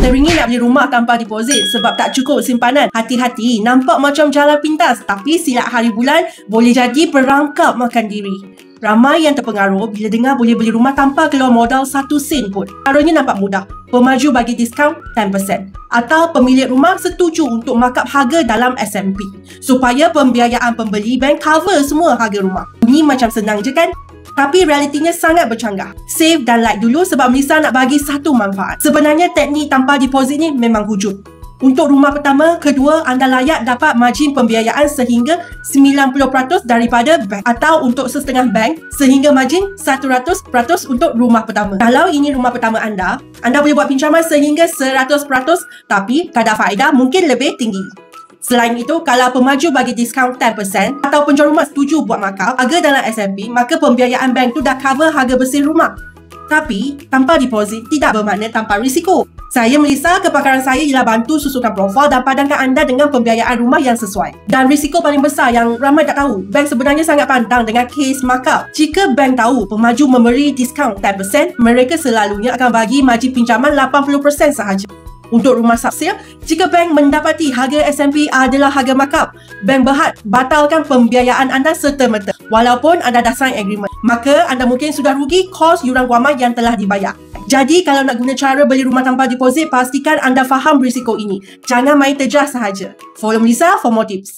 teringin nak beli rumah tanpa deposit sebab tak cukup simpanan. Hati-hati, nampak macam jalan pintas tapi silap hari bulan boleh jadi perangkap makan diri. Ramai yang terpengaruh bila dengar boleh beli rumah tanpa keluar modal 1 sen pun. Caranya nampak mudah. Pemaju bagi diskaun 10% atau pemilik rumah setuju untuk markup harga dalam SMP supaya pembiayaan pembeli bank cover semua harga rumah. Ini macam senang je kan? Tapi realitinya sangat bercanggah. Save dan like dulu sebab Melissa nak bagi satu manfaat. Sebenarnya teknik tanpa deposit ni memang hujung. Untuk rumah pertama, kedua, anda layak dapat margin pembiayaan sehingga 90% daripada bank atau untuk setengah bank sehingga margin 100% untuk rumah pertama. Kalau ini rumah pertama anda boleh buat pinjaman sehingga 100% tapi kadar faedah mungkin lebih tinggi. Selain itu, kalau pemaju bagi diskaun 10% atau penjual rumah setuju buat markup harga dalam SMP, maka pembiayaan bank tu dah cover harga bersih rumah. Tapi, tanpa deposit tidak bermakna tanpa risiko. Saya Melissa, kepakaran saya ialah bantu susunkan profil dan padankan anda dengan pembiayaan rumah yang sesuai. Dan risiko paling besar yang ramai tak tahu, bank sebenarnya sangat pandang dengan kes markup. Jika bank tahu pemaju memberi diskaun 10%, mereka selalunya akan bagi margin pinjaman 80% sahaja. Untuk rumah subsale, jika bank mendapati harga SMP adalah harga markup, bank berhad batalkan pembiayaan anda serta-merta walaupun anda dah sign agreement. Maka anda mungkin sudah rugi kos yuran guaman yang telah dibayar. Jadi kalau nak guna cara beli rumah tanpa deposit, pastikan anda faham risiko ini. Jangan main terjeras sahaja. Follow Melissa for more tips.